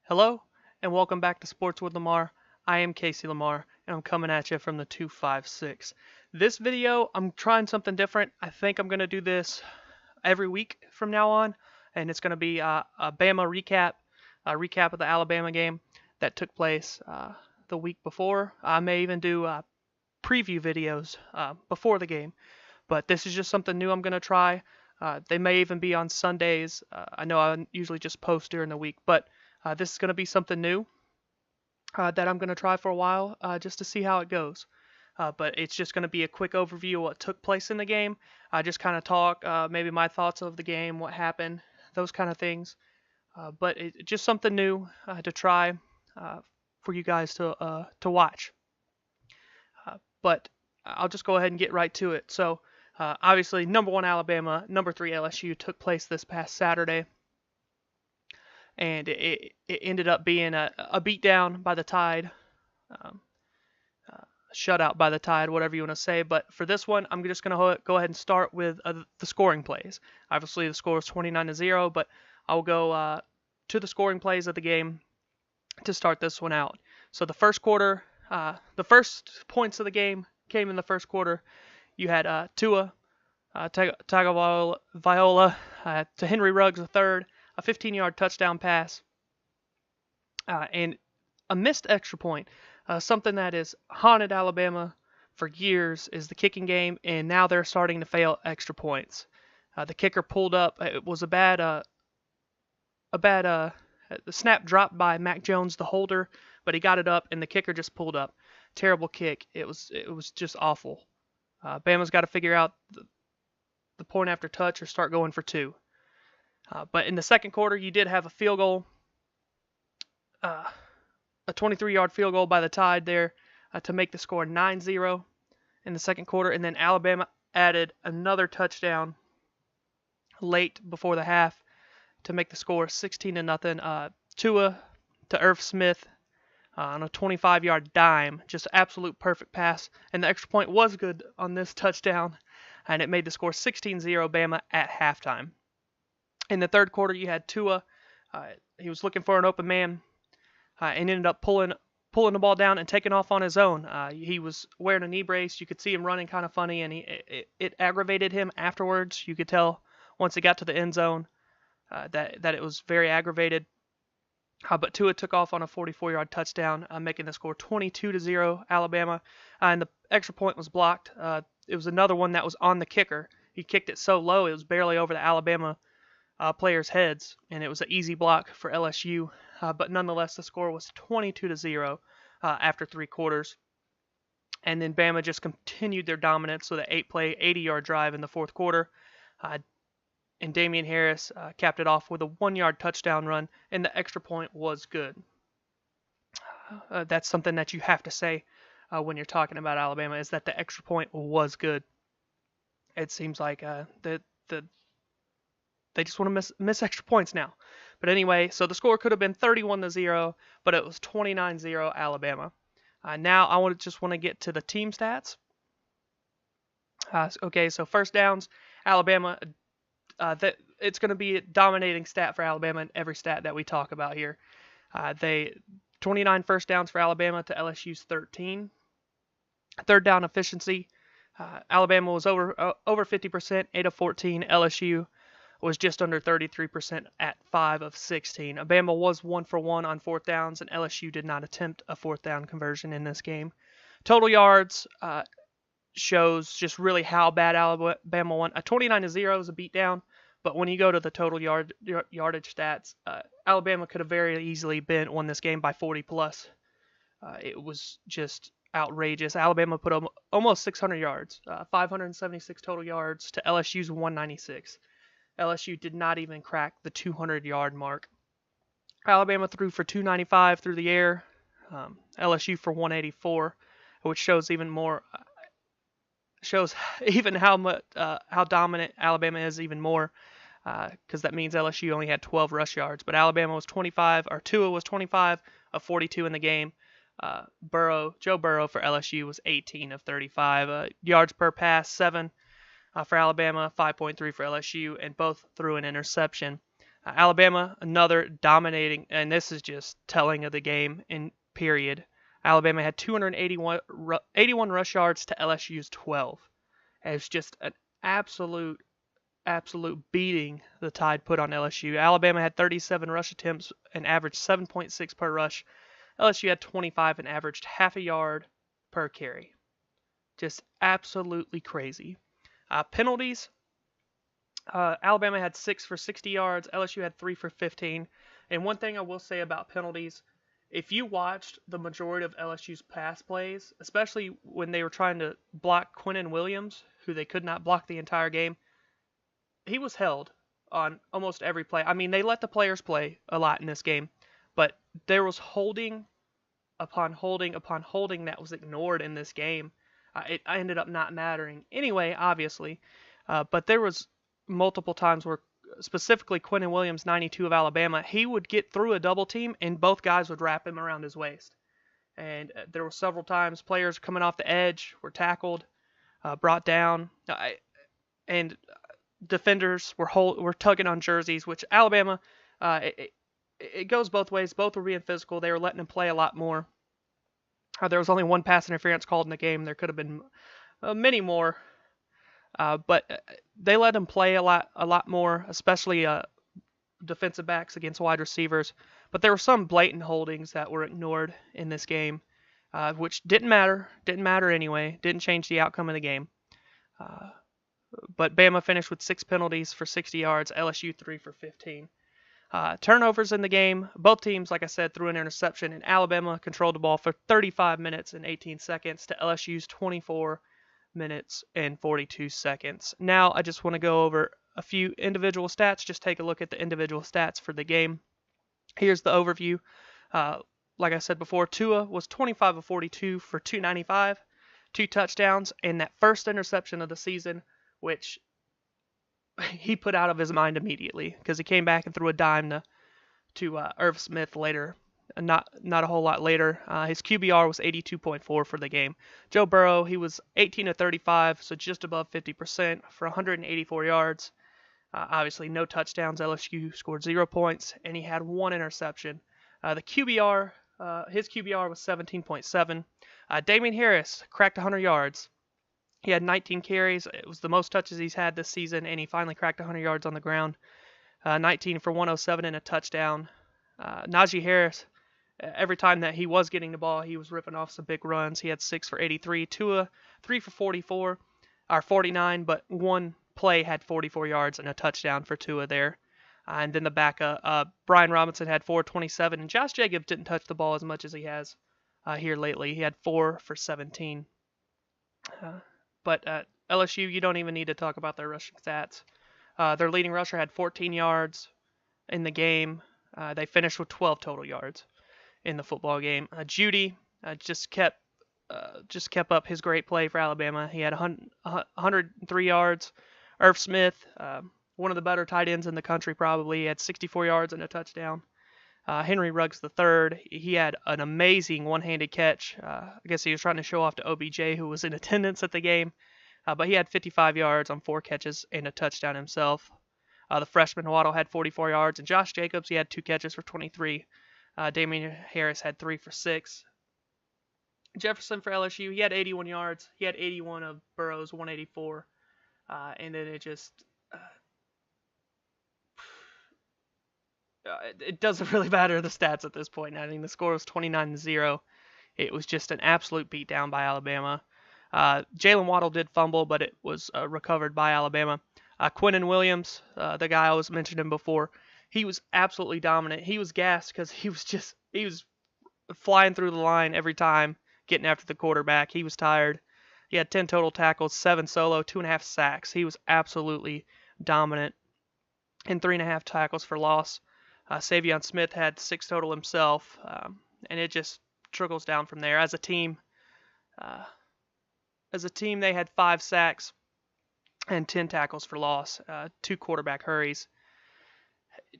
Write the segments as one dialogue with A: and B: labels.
A: Hello, and welcome back to Sports with Lamar. I am Casey Lamar, and I'm coming at you from the 256. This video, I'm trying something different. I think I'm going to do this every week from now on, and it's going to be a Bama recap, a recap of the Alabama game that took place the week before. I may even do preview videos before the game, but this is just something new I'm going to try. They may even be on Sundays. I know I usually just post during the week, but this is going to be something new that I'm going to try for a while just to see how it goes. But it's just going to be a quick overview of what took place in the game. I just kind of talk, maybe my thoughts of the game, what happened, those kind of things. But it's just something new to try for you guys to watch. But I'll just go ahead and get right to it. So obviously, number 1 Alabama, number 3 LSU took place this past Saturday. And it ended up being a beatdown by the Tide, shutout by the Tide, whatever you want to say. But for this one, I'm just going to go ahead and start with the scoring plays. Obviously, the score was 29-0, but I'll go to the scoring plays of the game to start this one out. So the first quarter, the first points of the game came in the first quarter. You had Tua Tagovailoa to Henry Ruggs III, a 15-yard touchdown pass, and a missed extra point. Something that has haunted Alabama for years is the kicking game, and now they're starting to fail extra points. The kicker pulled up. It was the snap dropped by Mac Jones, the holder, but he got it up, and the kicker just pulled up. Terrible kick. It was just awful. Bama's got to figure out the point after touch or start going for two. But in the second quarter, you did have a field goal, a 23-yard field goal by the Tide there to make the score 9-0 in the second quarter. And then Alabama added another touchdown late before the half to make the score 16-0. Tua to Irv Smith on a 25-yard dime, just absolute perfect pass. And the extra point was good on this touchdown, and it made the score 16-0 Bama at halftime. In the third quarter, you had Tua. He was looking for an open man and ended up pulling the ball down and taking off on his own. He was wearing a knee brace. You could see him running kind of funny, and it aggravated him afterwards. You could tell once he got to the end zone that it was very aggravated. But Tua took off on a 44-yard touchdown, making the score 22-0 Alabama. And the extra point was blocked. It was another one that was on the kicker. He kicked it so low it was barely over the Alabama players' heads, and it was an easy block for LSU. But nonetheless, the score was 22-0 after three quarters. And then Bama just continued their dominance with an 8-play, 80-yard drive in the fourth quarter. And Damian Harris capped it off with a 1-yard touchdown run, and the extra point was good. That's something that you have to say when you're talking about Alabama, is that the extra point was good. It seems like they just want to miss extra points now. But anyway, so the score could have been 31-0, but it was 29-0 Alabama. Now I just want to get to the team stats. Okay, so first downs, Alabama. It's going to be a dominating stat for Alabama in every stat that we talk about here. 29 first downs for Alabama to LSU's 13. Third down efficiency, Alabama was over 50%, 8 of 14. LSU was just under 33% at 5 of 16. Alabama was 1 for 1 on fourth downs, and LSU did not attempt a fourth down conversion in this game. Total yards shows just really how bad Alabama won. A 29-0 is a beatdown, but when you go to the total yardage stats, Alabama could have very easily won this game by 40 plus. It was just outrageous. Alabama put almost 600 yards, 576 total yards to LSU's 196. LSU did not even crack the 200-yard mark. Alabama threw for 295 through the air, LSU for 184, which shows even how dominant Alabama is even more, because that means LSU only had 12 rush yards, but Alabama was 25, or Tua was 25 of 42 in the game. Joe Burrow for LSU was 18 of 35. Yards per pass, 7 for Alabama, 5.3 for LSU, and both threw an interception. Alabama, another dominating, and this is just telling of the game in period. Alabama had 81 rush yards to LSU's 12. It was just an absolute, absolute beating the Tide put on LSU. Alabama had 37 rush attempts and averaged 7.6 per rush. LSU had 25 and averaged half a yard per carry. Just absolutely crazy. Penalties. Alabama had 6 for 60 yards. LSU had 3 for 15. And one thing I will say about penalties, if you watched the majority of LSU's pass plays, especially when they were trying to block Quinnen Williams, who they could not block the entire game, he was held on almost every play. I mean, they let the players play a lot in this game, but there was holding upon holding upon holding that was ignored in this game. It ended up not mattering anyway, obviously, but there was multiple times where specifically Quinnen Williams, 92 of Alabama, he would get through a double team and both guys would wrap him around his waist. And there were several times players coming off the edge were tackled, brought down, and defenders were tugging on jerseys, which Alabama, it goes both ways. Both were being physical. They were letting him play a lot more. There was only one pass interference called in the game. There could have been many more, but they let him play a lot more, especially defensive backs against wide receivers. But there were some blatant holdings that were ignored in this game, which didn't matter. Didn't matter anyway. Didn't change the outcome of the game. But Bama finished with 6 penalties for 60 yards. LSU 3 for 15. Turnovers in the game. Both teams, like I said, threw an interception, and Alabama controlled the ball for 35 minutes and 18 seconds to LSU's 24 minutes and 42 seconds. Now, I just want to go over a few individual stats. Just take a look at the individual stats for the game. Here's the overview. Like I said before, Tua was 25 of 42 for 295, 2 touchdowns, and that first interception of the season, which he put out of his mind immediately because he came back and threw a dime to Irv Smith later, not a whole lot later. His QBR was 82.4 for the game. Joe Burrow, he was 18 of 35, so just above 50% for 184 yards. Obviously, no touchdowns. LSU scored 0 points, and he had 1 interception. The QBR, his QBR was 17.7. Damian Harris cracked 100 yards. He had 19 carries. It was the most touches he's had this season, and he finally cracked 100 yards on the ground. 19 for 107 and a touchdown. Najee Harris, every time that he was getting the ball, he was ripping off some big runs. He had 6 for 83. Tua, 3 for 44, or 49, but one play had 44 yards and a touchdown for Tua there. And then the backup, Brian Robinson had 427, and Josh Jacobs didn't touch the ball as much as he has here lately. He had 4 for 17. But LSU, you don't even need to talk about their rushing stats. Their leading rusher had 14 yards in the game. They finished with 12 total yards in the football game. Judy just kept up his great play for Alabama. He had 103 yards. Irv Smith, one of the better tight ends in the country probably, he had 64 yards and a touchdown. Henry Ruggs III, he had an amazing one-handed catch. I guess he was trying to show off to OBJ, who was in attendance at the game. But he had 55 yards on 4 catches and a touchdown himself. The freshman Waddle had 44 yards, and Josh Jacobs, he had 2 catches for 23. Damian Harris had 3 for 6. Jefferson for LSU, he had 81 yards. He had 81 of Burrow's 184. And then it just... it doesn't really matter the stats at this point. I mean, the score was 29-0. It was just an absolute beatdown by Alabama. Jalen Waddle did fumble, but it was recovered by Alabama. Quinnen Williams, the guy I was mentioning before, he was absolutely dominant. He was gassed because he was flying through the line every time, getting after the quarterback. He was tired. He had 10 total tackles, 7 solo, 2.5 sacks. He was absolutely dominant. And 3.5 tackles for loss. Savion Smith had 6 total himself, and it just trickles down from there. As a team, they had 5 sacks and 10 tackles for loss, 2 quarterback hurries.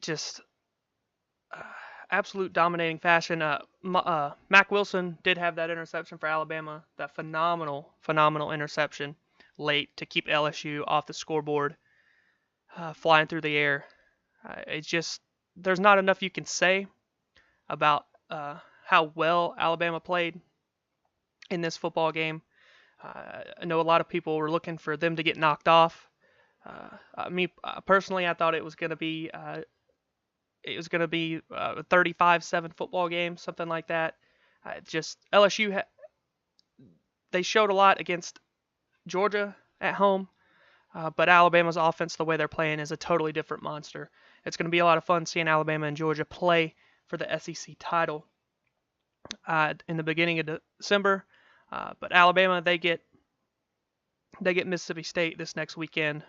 A: Just absolute dominating fashion. Mac Wilson did have that interception for Alabama, that phenomenal interception late to keep LSU off the scoreboard, flying through the air. It's just there's not enough you can say about how well Alabama played in this football game. I know a lot of people were looking for them to get knocked off. Me personally, I thought it was gonna be a 35-7 football game, something like that. Just LSU, they showed a lot against Georgia at home, but Alabama's offense, the way they're playing, is a totally different monster. It's going to be a lot of fun seeing Alabama and Georgia play for the SEC title in the beginning of December. But Alabama, they get Mississippi State this next weekend,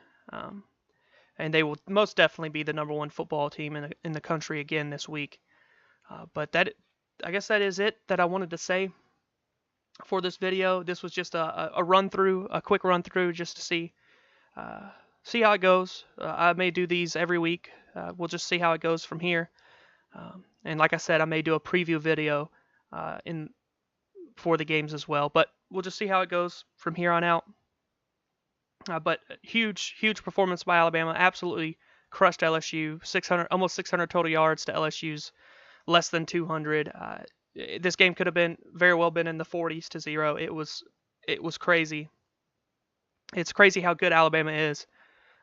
A: and they will most definitely be the number one football team in the country again this week. But I guess that is it that I wanted to say for this video. This was just a run through, a quick run through, just to see how it goes. I may do these every week. We'll just see how it goes from here. And like I said, I may do a preview video for the games as well. But we'll just see how it goes from here on out. But huge performance by Alabama. Absolutely crushed LSU. Almost 600 total yards to LSU's less than 200. This game could have very well been in the 40s to 0. It was crazy. It's crazy how good Alabama is,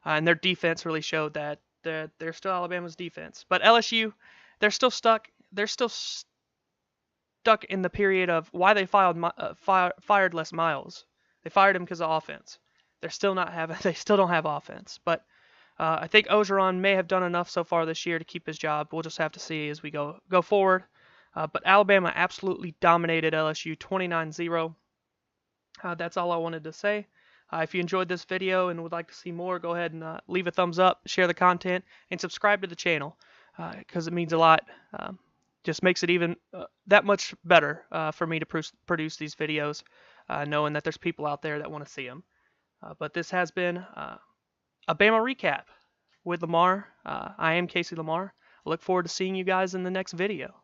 A: and their defense really showed that they're still Alabama's defense. But LSU, they're still stuck. They're still stuck in the period of why they fired Les Miles. They fired him because of offense. They still don't have offense. But I think Ogeron may have done enough so far this year to keep his job. We'll just have to see as we go forward. But Alabama absolutely dominated LSU 29-0. That's all I wanted to say. If you enjoyed this video and would like to see more, go ahead and leave a thumbs up, share the content, and subscribe to the channel because it means a lot. Just makes it even that much better for me to produce these videos, knowing that there's people out there that want to see them. But this has been a Bama recap with Lamar. I am Casey Lamar. I look forward to seeing you guys in the next video.